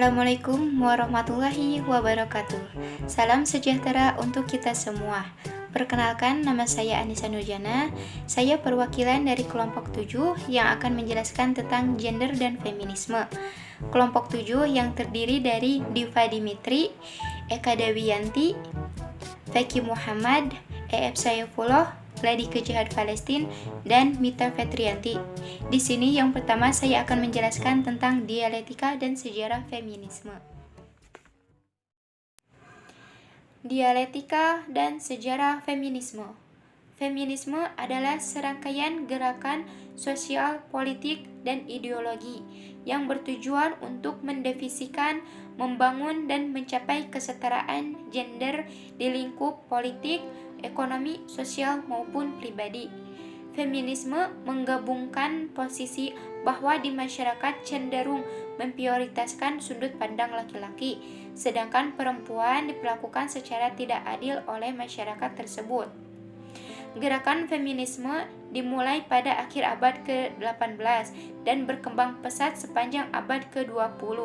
Assalamualaikum warahmatullahi wabarakatuh. Salam sejahtera untuk kita semua. Perkenalkan, nama saya Anissa Nurjana. Saya perwakilan dari kelompok 7 yang akan menjelaskan tentang gender dan feminisme. Kelompok 7 yang terdiri dari Diva Dimitri, Eka Dewiyanti, Feki Muhammad, E.F. Saifullah, Gladi Kejihad Palestin, dan Mita Fetrianti. Di sini yang pertama saya akan menjelaskan tentang dialektika dan sejarah feminisme. Dialektika dan sejarah feminisme. Feminisme adalah serangkaian gerakan sosial, politik, dan ideologi yang bertujuan untuk mendefinisikan, membangun, dan mencapai kesetaraan gender di lingkup politik, ekonomi, sosial, maupun pribadi. Feminisme menggabungkan posisi bahwa di masyarakat cenderung memprioritaskan sudut pandang laki-laki, sedangkan perempuan diperlakukan secara tidak adil oleh masyarakat tersebut. Gerakan feminisme dimulai pada akhir abad ke-18 dan berkembang pesat sepanjang abad ke-20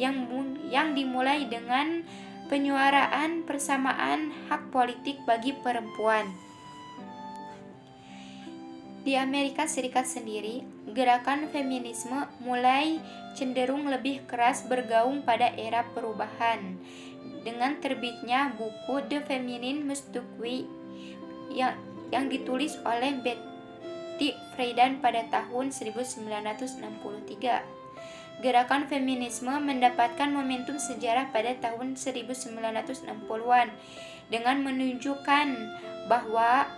yang dimulai dengan penyuaraan persamaan hak politik bagi perempuan. Di Amerika Serikat sendiri, gerakan feminisme mulai cenderung lebih keras bergaung pada era perubahan dengan terbitnya buku The Feminine Mystery yang ditulis oleh Betty Friedan pada tahun 1963. Gerakan feminisme mendapatkan momentum sejarah pada tahun 1960-an dengan menunjukkan bahwa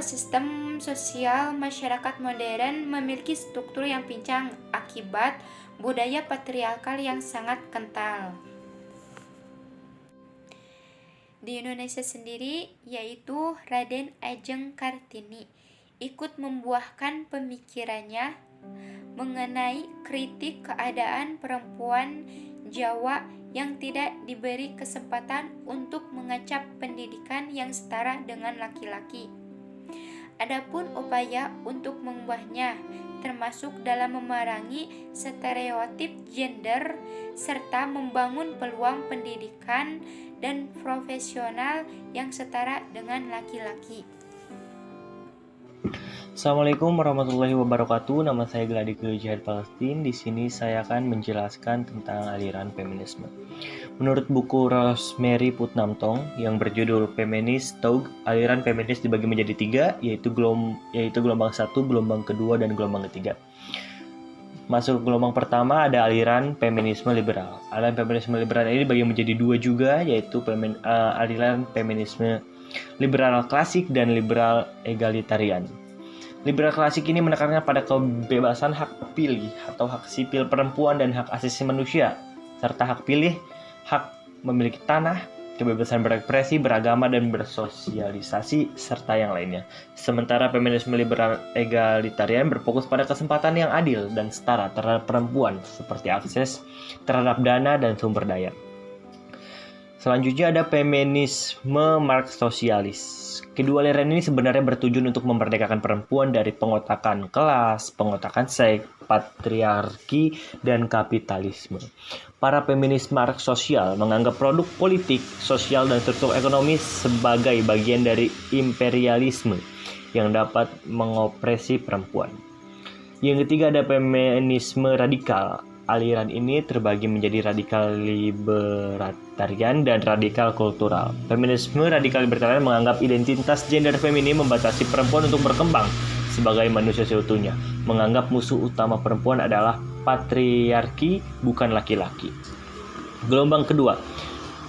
sistem sosial masyarakat modern memiliki struktur yang pincang akibat budaya patriarkal yang sangat kental. Di Indonesia sendiri, yaitu Raden Ajeng Kartini ikut membuahkan pemikirannya mengenai kritik keadaan perempuan Jawa yang tidak diberi kesempatan untuk mengacap pendidikan yang setara dengan laki-laki. Adapun upaya untuk mengubahnya termasuk dalam memerangi stereotip gender serta membangun peluang pendidikan dan profesional yang setara dengan laki-laki. Assalamualaikum warahmatullahi wabarakatuh. Nama saya Gladi Kejihad Palestin. Di sini saya akan menjelaskan tentang aliran feminisme. Menurut buku Rosemary Putnam-Tong yang berjudul Feminist Thought, aliran feminis dibagi menjadi 3, yaitu gelombang 1, gelombang kedua, dan gelombang ketiga. Masuk gelombang pertama ada aliran feminisme liberal. Aliran feminisme liberal ini dibagi menjadi 2 juga, yaitu aliran feminisme liberal klasik dan liberal egalitarian. Liberal klasik ini menekankan pada kebebasan hak pilih atau hak sipil perempuan dan hak asasi manusia, serta hak pilih, hak memiliki tanah, kebebasan berekspresi, beragama, dan bersosialisasi, serta yang lainnya. Sementara feminisme liberal egalitarian berfokus pada kesempatan yang adil dan setara terhadap perempuan, seperti akses terhadap dana dan sumber daya. Selanjutnya ada feminisme Marx sosialis. Kedua aliran ini sebenarnya bertujuan untuk memerdekakan perempuan dari pengotakan kelas, pengotakan seks, patriarki, dan kapitalisme. Para feminis Marx sosial menganggap produk politik, sosial, dan struktur ekonomi sebagai bagian dari imperialisme yang dapat mengopresi perempuan. Yang ketiga ada feminisme radikal. Aliran ini terbagi menjadi radikal libertarian dan radikal kultural. Feminisme radikal libertarian menganggap identitas gender feminin membatasi perempuan untuk berkembang sebagai manusia seutuhnya, menganggap musuh utama perempuan adalah patriarki, bukan laki-laki. Gelombang kedua,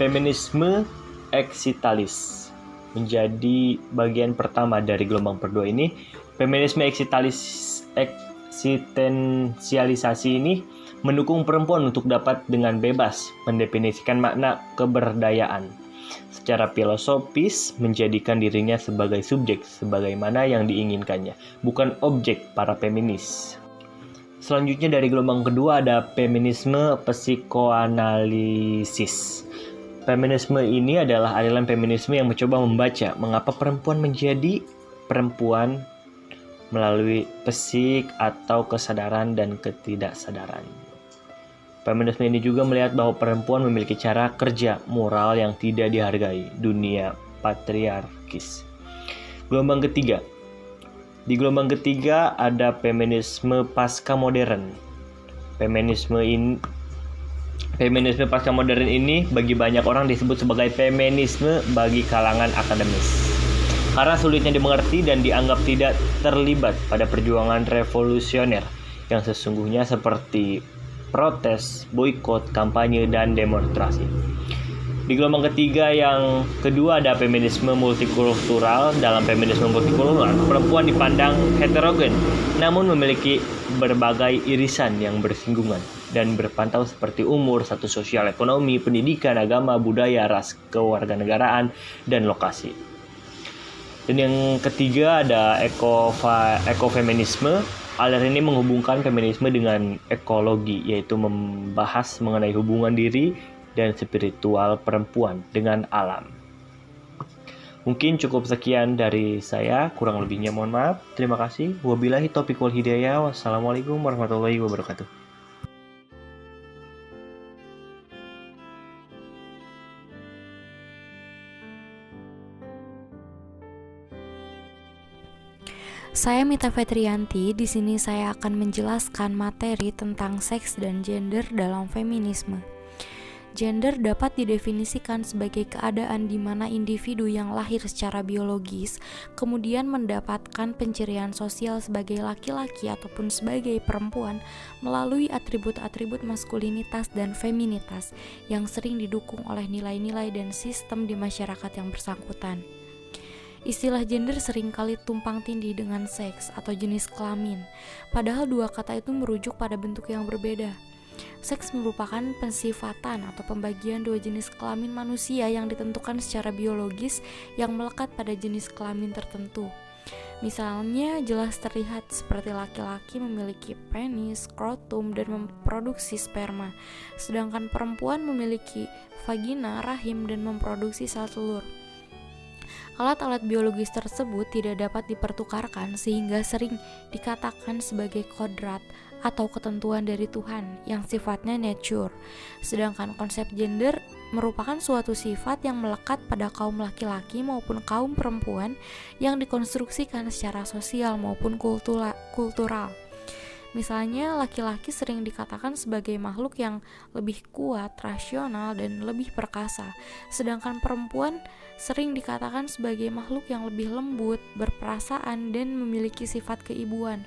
feminisme eksitalis, menjadi bagian pertama dari gelombang kedua ini. Feminisme eksistensialisasi ini mendukung perempuan untuk dapat dengan bebas mendefinisikan makna keberdayaan. Secara filosofis, menjadikan dirinya sebagai subjek sebagaimana yang diinginkannya, bukan objek para feminis. Selanjutnya dari gelombang kedua ada feminisme psikoanalisis. Feminisme ini adalah aliran feminisme yang mencoba membaca mengapa perempuan menjadi perempuan melalui psik atau kesadaran dan ketidaksadaran. Feminisme ini juga melihat bahwa perempuan memiliki cara kerja moral yang tidak dihargai dunia patriarkis. Gelombang ketiga. Di gelombang ketiga ada feminisme pasca modern. Feminisme pasca modern ini bagi banyak orang disebut sebagai feminisme bagi kalangan akademis. Karena sulitnya dimengerti dan dianggap tidak terlibat pada perjuangan revolusioner yang sesungguhnya seperti protes, boikot, kampanye, dan demonstrasi. Di gelombang ketiga yang kedua ada feminisme multikultural. Dalam feminisme multikultural, perempuan dipandang heterogen, namun memiliki berbagai irisan yang bersinggungan dan berpantau seperti umur, status sosial ekonomi, pendidikan, agama, budaya, ras, kewarganegaraan, dan lokasi. Dan yang ketiga ada ekofeminisme. Aliran ini menghubungkan feminisme dengan ekologi, yaitu membahas mengenai hubungan diri dan spiritual perempuan dengan alam. Mungkin cukup sekian dari saya, kurang lebihnya mohon maaf. Terima kasih. Wabillahi taufiq wal hidayah. Wassalamualaikum warahmatullahi wabarakatuh. Saya Mita Fetrianti. Di sini saya akan menjelaskan materi tentang seks dan gender dalam feminisme. Gender dapat didefinisikan sebagai keadaan di mana individu yang lahir secara biologis kemudian mendapatkan pencirian sosial sebagai laki-laki ataupun sebagai perempuan melalui atribut-atribut maskulinitas dan feminitas yang sering didukung oleh nilai-nilai dan sistem di masyarakat yang bersangkutan. Istilah gender seringkali tumpang tindih dengan seks atau jenis kelamin, padahal dua kata itu merujuk pada bentuk yang berbeda. Seks merupakan pensifatan atau pembagian dua jenis kelamin manusia yang ditentukan secara biologis yang melekat pada jenis kelamin tertentu. Misalnya jelas terlihat seperti laki-laki memiliki penis, skrotum, dan memproduksi sperma, sedangkan perempuan memiliki vagina, rahim, dan memproduksi sel telur. Alat-alat biologis tersebut tidak dapat dipertukarkan sehingga sering dikatakan sebagai kodrat atau ketentuan dari Tuhan yang sifatnya nature. Sedangkan konsep gender merupakan suatu sifat yang melekat pada kaum laki-laki maupun kaum perempuan yang dikonstruksikan secara sosial maupun kultural. Misalnya, laki-laki sering dikatakan sebagai makhluk yang lebih kuat, rasional, dan lebih perkasa, sedangkan perempuan sering dikatakan sebagai makhluk yang lebih lembut, berperasaan, dan memiliki sifat keibuan.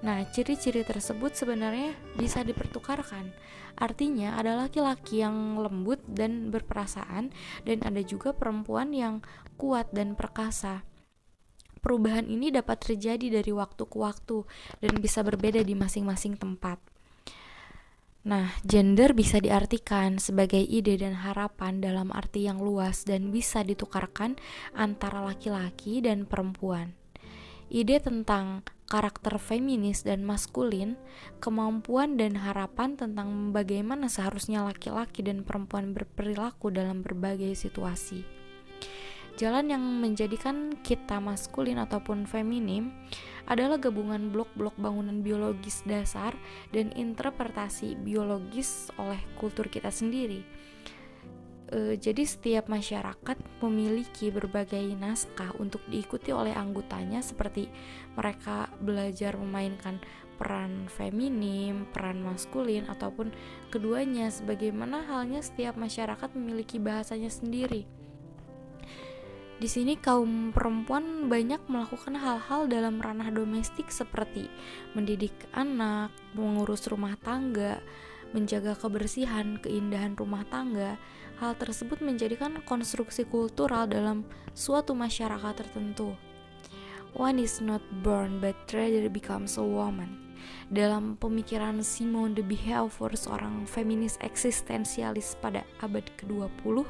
Nah, ciri-ciri tersebut sebenarnya bisa dipertukarkan. Artinya, ada laki-laki yang lembut dan berperasaan, dan ada juga perempuan yang kuat dan perkasa. Perubahan ini dapat terjadi dari waktu ke waktu dan bisa berbeda di masing-masing tempat. Nah, gender bisa diartikan sebagai ide dan harapan dalam arti yang luas dan bisa ditukarkan antara laki-laki dan perempuan. Ide tentang karakter feminis dan maskulin, kemampuan dan harapan tentang bagaimana seharusnya laki-laki dan perempuan berperilaku dalam berbagai situasi. Jalan yang menjadikan kita maskulin ataupun feminim adalah gabungan blok-blok bangunan biologis dasar dan interpretasi biologis oleh kultur kita sendiri. Jadi setiap masyarakat memiliki berbagai naskah untuk diikuti oleh anggotanya, seperti mereka belajar memainkan peran feminim, peran maskulin, ataupun keduanya. Sebagaimana halnya setiap masyarakat memiliki bahasanya sendiri. Di sini kaum perempuan banyak melakukan hal-hal dalam ranah domestik seperti mendidik anak, mengurus rumah tangga, menjaga kebersihan, keindahan rumah tangga. Hal tersebut menjadikan konstruksi kultural dalam suatu masyarakat tertentu. One is not born but rather becomes a woman. Dalam pemikiran Simone de Beauvoir, seorang feminis eksistensialis pada abad ke-20,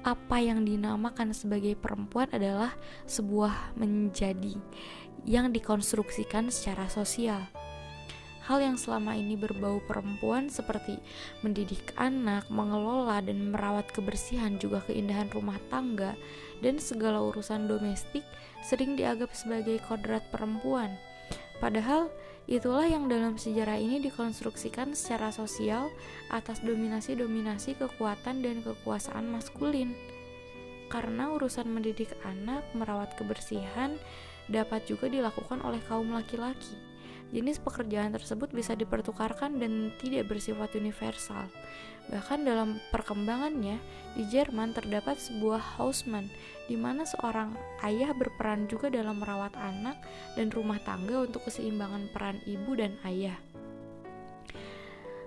apa yang dinamakan sebagai perempuan adalah sebuah menjadi yang dikonstruksikan secara sosial. Hal yang selama ini berbau perempuan seperti mendidik anak, mengelola dan merawat kebersihan, juga keindahan rumah tangga, dan segala urusan domestik sering dianggap sebagai kodrat perempuan. Padahal Itulah yang dalam sejarah ini dikonstruksikan secara sosial atas dominasi-dominasi kekuatan dan kekuasaan maskulin. Karena urusan mendidik anak, merawat kebersihan dapat juga dilakukan oleh kaum laki-laki. Jenis pekerjaan tersebut bisa dipertukarkan dan tidak bersifat universal. Bahkan dalam perkembangannya, di Jerman terdapat sebuah Hausmann, di mana seorang ayah berperan juga dalam merawat anak dan rumah tangga untuk keseimbangan peran ibu dan ayah.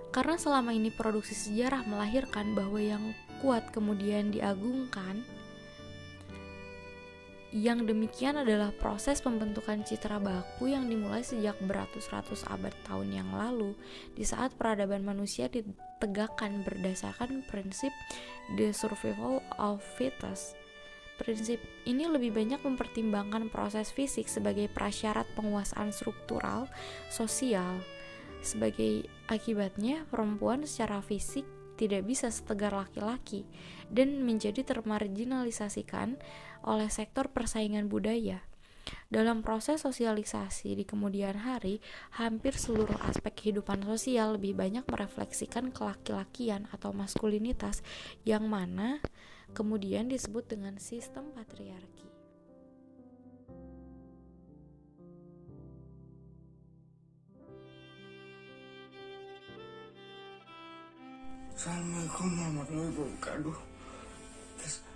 Karena selama ini produksi sejarah melahirkan bahwa yang kuat kemudian diagungkan, yang demikian adalah proses pembentukan citra baku yang dimulai sejak beratus-ratus abad tahun yang lalu, di saat peradaban manusia ditegakkan berdasarkan prinsip the survival of fittest. Prinsip ini lebih banyak mempertimbangkan proses fisik sebagai prasyarat penguasaan struktural sosial. Sebagai akibatnya, perempuan secara fisik tidak bisa setegar laki-laki dan menjadi termarginalisasikan oleh sektor persaingan budaya. Dalam proses sosialisasi di kemudian hari, hampir seluruh aspek kehidupan sosial lebih banyak merefleksikan kelaki-lakian atau maskulinitas, yang mana kemudian disebut dengan sistem patriarki. Assalamualaikum warahmatullahi wabarakatuh.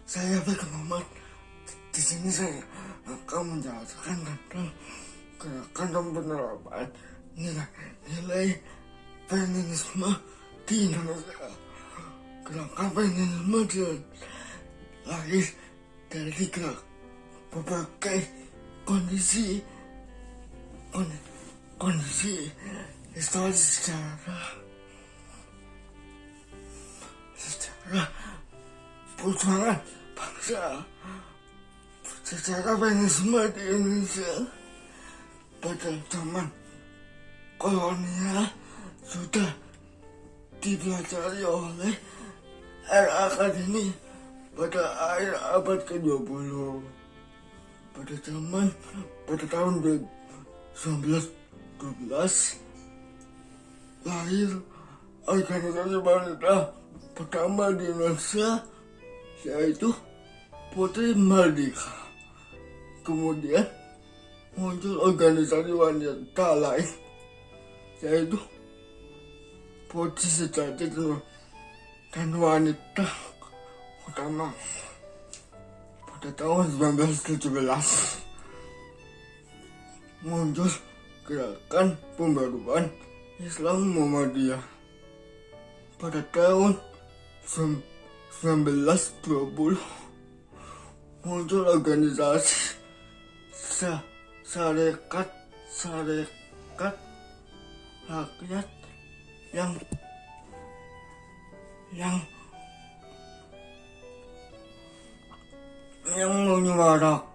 Saya Bek Muhammad. Di sini saya akan menjelaskan tentang gerakan dan penerapan nilai feminisme di Indonesia. Gerakan feminisme lahir dari berbagai kondisi historis sejarah perjuangan bangsa. Sejarah feminisme di Indonesia pada zaman kolonial sudah dipelajari oleh era akademi pada akhir abad ke-20. Pada tahun 1912 lahir organisasi wanita pertama di Indonesia, yaitu Putri Merdeka. Kemudian muncul organisasi wanita lain, yaitu Putri Sejati dan Wanita Utama pada tahun 1917. Muncul gerakan pembaruan Islam Muhammadiyah pada tahun 1920. Muncul organisasi Sarekat Rakyat yang menyuarakan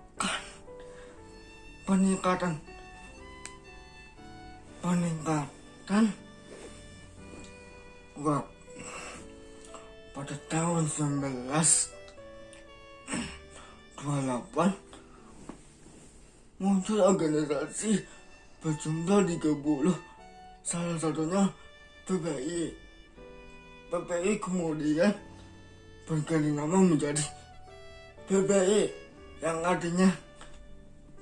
peningkatan pada tahun 1928 muncul organisasi berjumlah 30, salah satunya PPI. PPI kemudian berganti nama menjadi PPI, yang artinya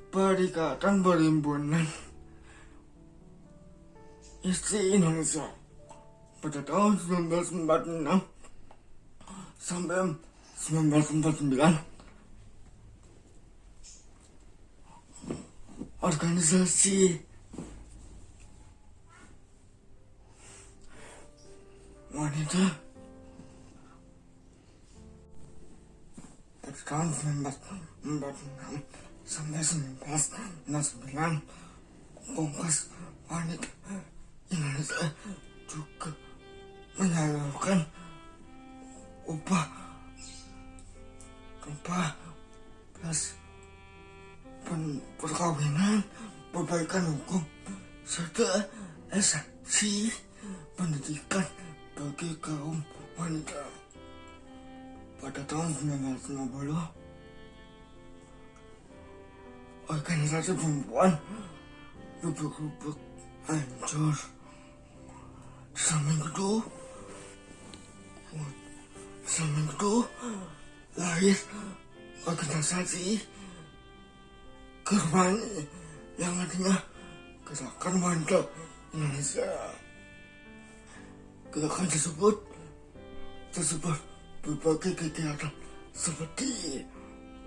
Perikatan Perhimpunan Istri Indonesia. Pada tahun 1946 sampai 1949, organisasi wanita pada tahun 1946 sampai 1949, Kongres Wanita Indonesia juga menyalurkan upah plus perkawinan, perbaikan hukum, serta esensi pendidikan bagi kaum wanita. Pada tahun 1950, organisasi perempuan Lubuk-Lubuk hancur. Di samping itu lahir organisasi Germani yang artinya Gerakan Wanita Indonesia. Gerakan tersebut tersebar berbagai kegiatan seperti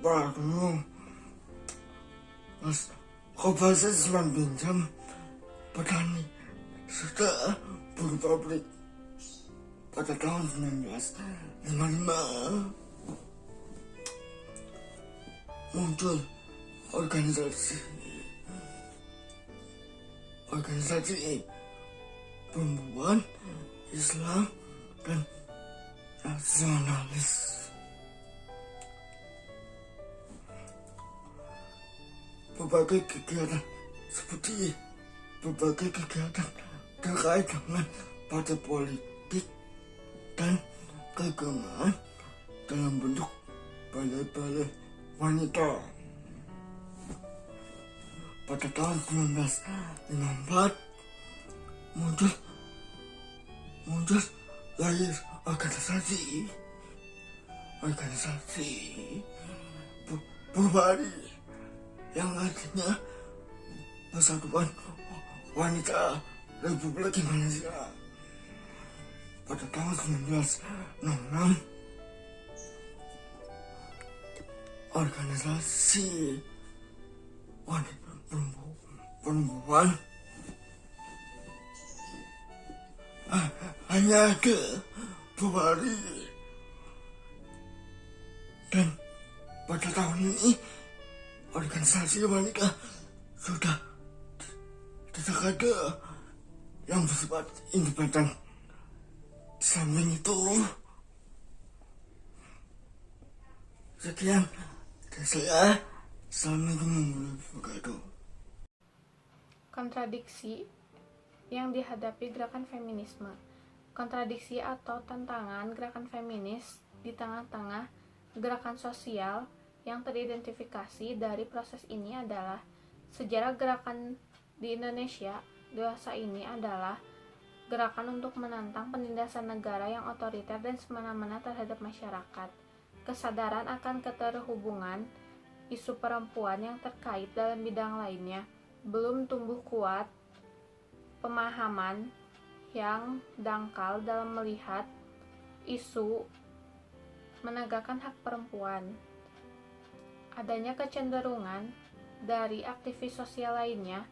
Barung, Koperasi Simpan Pinjam, Petani, serta Buruh Pabrik. Pada tahun 1955 muncul organisasi perempuan Islam dan nasionalis. Berbagai kegiatan terkait dengan partai politik dan keagamaan dalam bentuk balai-balai wanita. Pada tahun 1954 muncul lahir organisasi Purwari yang artinya Persatuan Wanita Republik Indonesia. Pada tahun 1966 organisasi wanita perempuan hanya ada 2 hari, dan pada tahun ini organisasi wanita sudah tidak ada yang bersifat independen. Di samping itu, sekian dari saya. Assalamualaikum warahmatullahi wabarakatuh. Kontradiksi yang dihadapi gerakan feminisme. Kontradiksi atau tantangan gerakan feminis di tengah-tengah gerakan sosial yang teridentifikasi dari proses ini adalah sejarah gerakan di Indonesia dewasa ini adalah gerakan untuk menantang penindasan negara yang otoriter dan semena-mena terhadap masyarakat. Kesadaran akan keterhubungan isu perempuan yang terkait dalam bidang lainnya belum tumbuh kuat. Pemahaman yang dangkal dalam melihat isu menegakkan hak perempuan. Adanya kecenderungan dari aktivis sosial lainnya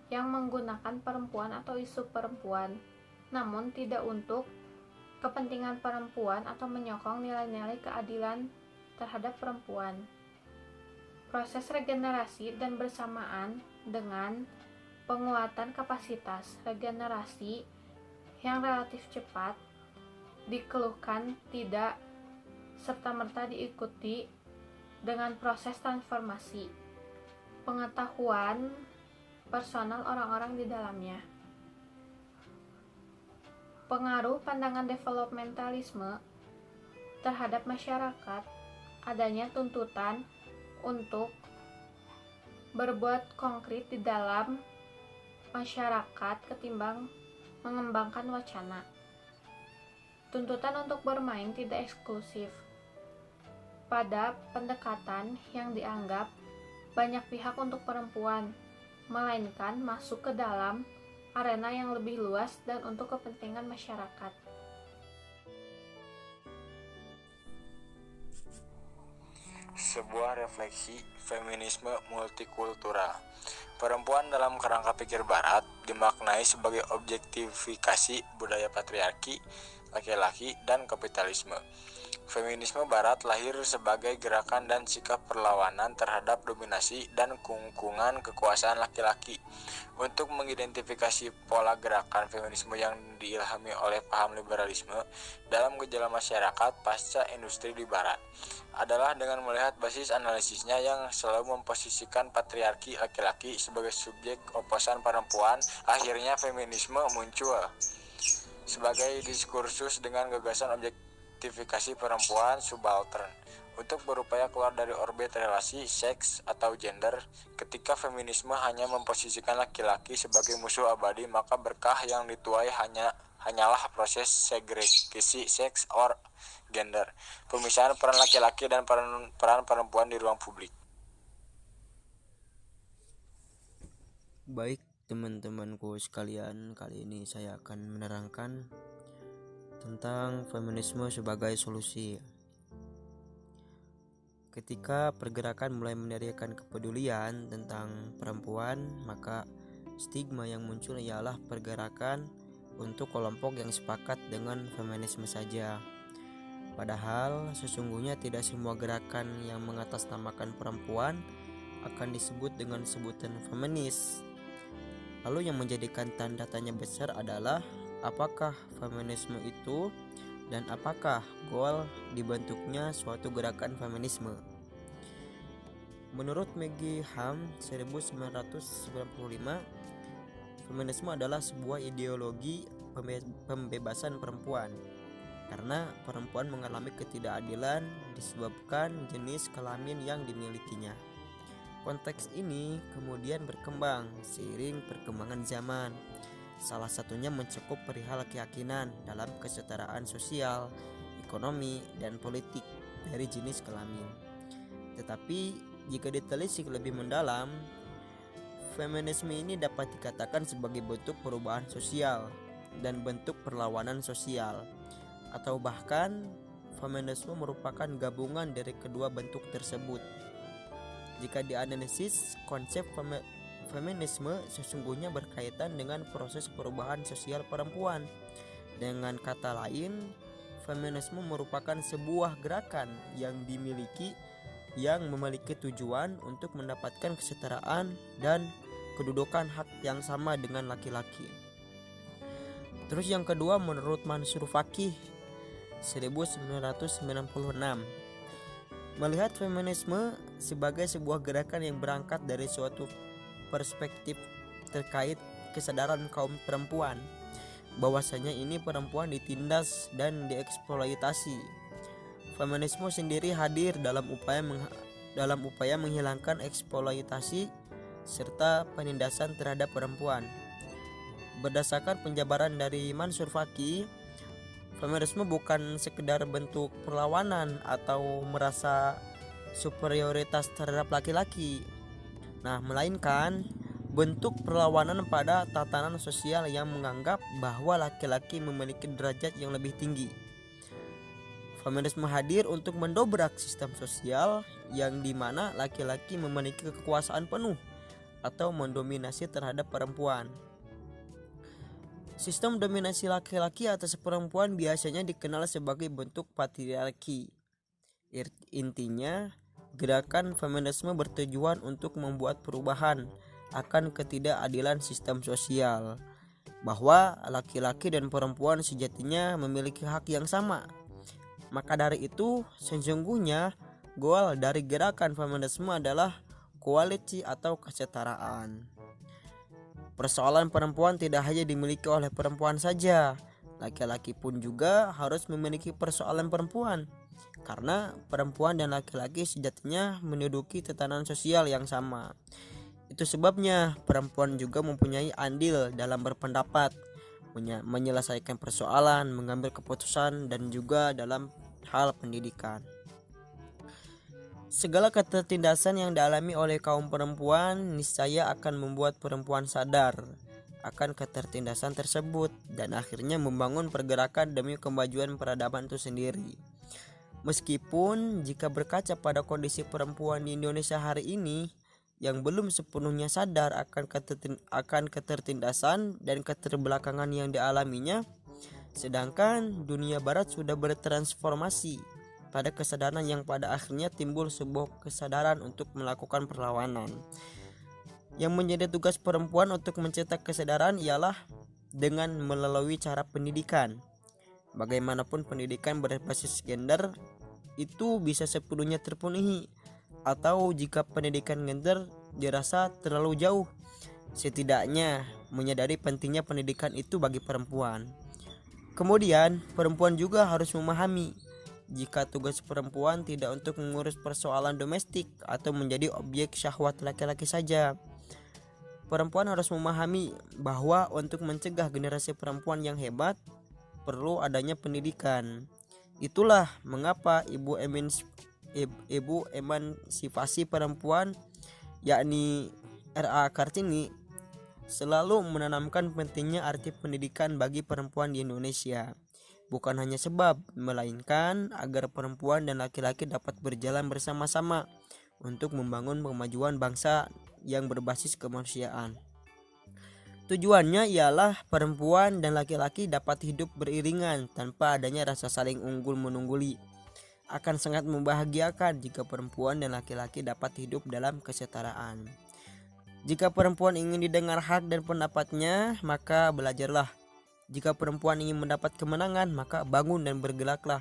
yang menggunakan perempuan atau isu perempuan, namun tidak untuk kepentingan perempuan atau menyokong nilai-nilai keadilan terhadap perempuan. Proses regenerasi dan bersamaan dengan penguatan kapasitas regenerasi yang relatif cepat dikeluhkan tidak serta-merta diikuti dengan proses transformasi pengetahuan personal orang-orang di dalamnya. Pengaruh pandangan developmentalisme terhadap masyarakat, adanya tuntutan untuk berbuat konkret di dalam masyarakat ketimbang mengembangkan wacana. Tuntutan untuk bermain tidak eksklusif pada pendekatan yang dianggap banyak pihak untuk perempuan, melainkan masuk ke dalam arena yang lebih luas dan untuk kepentingan masyarakat. Sebuah refleksi feminisme multikultural. Perempuan dalam kerangka pikir barat dimaknai sebagai objektifikasi budaya patriarki, laki-laki, dan kapitalisme. Feminisme barat lahir sebagai gerakan dan sikap perlawanan terhadap dominasi dan kungkungan kekuasaan laki-laki. Untuk mengidentifikasi pola gerakan feminisme yang diilhami oleh paham liberalisme dalam gejala masyarakat pasca industri di barat adalah dengan melihat basis analisisnya yang selalu memposisikan patriarki laki-laki sebagai subjek oposan perempuan. Akhirnya feminisme muncul sebagai diskursus dengan gagasan objektif objektifikasi perempuan subaltern untuk berupaya keluar dari orbit relasi seks atau gender. Ketika feminisme hanya memposisikan laki-laki sebagai musuh abadi, maka berkah yang dituai hanyalah proses segregasi seks or gender, pemisahan peran laki-laki dan peran perempuan di ruang publik. Baik teman-temanku sekalian, kali ini saya akan menerangkan tentang feminisme sebagai solusi. Ketika pergerakan mulai meneriakan kepedulian tentang perempuan, maka stigma yang muncul ialah pergerakan untuk kelompok yang sepakat dengan feminisme saja. Padahal sesungguhnya tidak semua gerakan yang mengatasnamakan perempuan akan disebut dengan sebutan feminis. Lalu yang menjadikan tanda tanya besar adalah apakah feminisme itu dan apakah goal dibentuknya suatu gerakan feminisme. Menurut Maggie Ham 1995, feminisme adalah sebuah ideologi pembebasan perempuan karena perempuan mengalami ketidakadilan disebabkan jenis kelamin yang dimilikinya. Konteks ini kemudian berkembang seiring perkembangan zaman. Salah satunya mencakup perihal keyakinan dalam kesetaraan sosial, ekonomi, dan politik dari jenis kelamin. Tetapi jika ditelisik lebih mendalam, feminisme ini dapat dikatakan sebagai bentuk perubahan sosial dan bentuk perlawanan sosial, atau bahkan feminisme merupakan gabungan dari kedua bentuk tersebut. Jika dianalisis, konsep feminisme sesungguhnya berkaitan dengan proses perubahan sosial perempuan. Dengan kata lain, feminisme merupakan sebuah gerakan yang memiliki tujuan untuk mendapatkan kesetaraan dan kedudukan hak yang sama dengan laki-laki. Terus yang kedua, menurut Mansur Fakih 1996, melihat feminisme sebagai sebuah gerakan yang berangkat dari suatu perspektif terkait kesadaran kaum perempuan, bahwasanya ini perempuan ditindas dan dieksploitasi. Feminisme sendiri hadir dalam upaya menghilangkan eksploitasi serta penindasan terhadap perempuan. Berdasarkan penjabaran dari Mansur Fakih, feminisme bukan sekedar bentuk perlawanan atau merasa superioritas terhadap laki-laki. Melainkan bentuk perlawanan pada tatanan sosial yang menganggap bahwa laki-laki memiliki derajat yang lebih tinggi. Feminisme hadir untuk mendobrak sistem sosial yang dimana laki-laki memiliki kekuasaan penuh atau mendominasi terhadap perempuan. Sistem dominasi laki-laki atas perempuan biasanya dikenal sebagai bentuk patriarki. Intinya, gerakan feminisme bertujuan untuk membuat perubahan akan ketidakadilan sistem sosial, bahwa laki-laki dan perempuan sejatinya memiliki hak yang sama. Maka dari itu, sesungguhnya goal dari gerakan feminisme adalah equality atau kesetaraan. Persoalan perempuan tidak hanya dimiliki oleh perempuan saja, laki-laki pun juga harus memiliki persoalan perempuan, karena perempuan dan laki-laki sejatinya menduduki tatanan sosial yang sama. Itu sebabnya perempuan juga mempunyai andil dalam berpendapat, menyelesaikan persoalan, mengambil keputusan, dan juga dalam hal pendidikan. Segala ketertindasan yang dialami oleh kaum perempuan niscaya akan membuat perempuan sadar akan ketertindasan tersebut dan akhirnya membangun pergerakan demi kemajuan peradaban itu sendiri. Meskipun jika berkaca pada kondisi perempuan di Indonesia hari ini yang belum sepenuhnya sadar akan ketertindasan dan keterbelakangan yang dialaminya, sedangkan dunia barat sudah bertransformasi pada kesadaran yang pada akhirnya timbul sebuah kesadaran untuk melakukan perlawanan. Yang menjadi tugas perempuan untuk mencetak kesadaran ialah dengan melalui cara pendidikan. Bagaimanapun pendidikan berbasis gender itu bisa sepenuhnya terpenuhi, atau jika pendidikan gender dirasa terlalu jauh, setidaknya menyadari pentingnya pendidikan itu bagi perempuan. Kemudian perempuan juga harus memahami jika tugas perempuan tidak untuk mengurus persoalan domestik atau menjadi objek syahwat laki-laki saja. Perempuan harus memahami bahwa untuk mencegah generasi perempuan yang hebat, perlu adanya pendidikan. Itulah mengapa ibu emansipasi perempuan, yakni R.A. Kartini, selalu menanamkan pentingnya arti pendidikan bagi perempuan di Indonesia. Bukan hanya sebab, melainkan agar perempuan dan laki-laki dapat berjalan bersama-sama untuk membangun kemajuan bangsa yang berbasis kemanusiaan. Tujuannya ialah perempuan dan laki-laki dapat hidup beriringan tanpa adanya rasa saling unggul-menungguli. Akan sangat membahagiakan jika perempuan dan laki-laki dapat hidup dalam kesetaraan. Jika perempuan ingin didengar hak dan pendapatnya, maka belajarlah. Jika perempuan ingin mendapat kemenangan, maka bangun dan bergeraklah.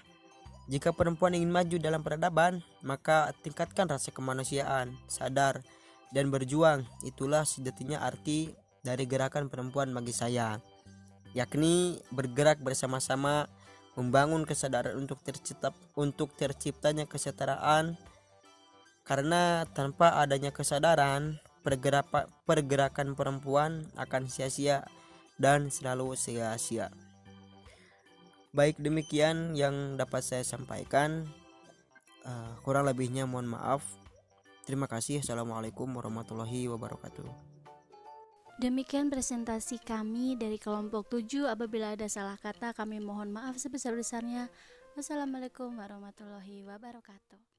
Jika perempuan ingin maju dalam peradaban, maka tingkatkan rasa kemanusiaan, sadar, dan berjuang. Itulah sejatinya arti dari gerakan perempuan bagi saya, yakni bergerak bersama-sama, membangun kesadaran untuk terciptanya kesetaraan. Karena tanpa adanya kesadaran, pergerakan perempuan akan sia-sia dan selalu sia-sia. Baik, demikian yang dapat saya sampaikan. Kurang lebihnya mohon maaf. Terima kasih. Assalamualaikum warahmatullahi wabarakatuh. Demikian presentasi kami dari kelompok 7. Apabila ada salah kata, kami mohon maaf sebesar-besarnya. Wassalamualaikum warahmatullahi wabarakatuh.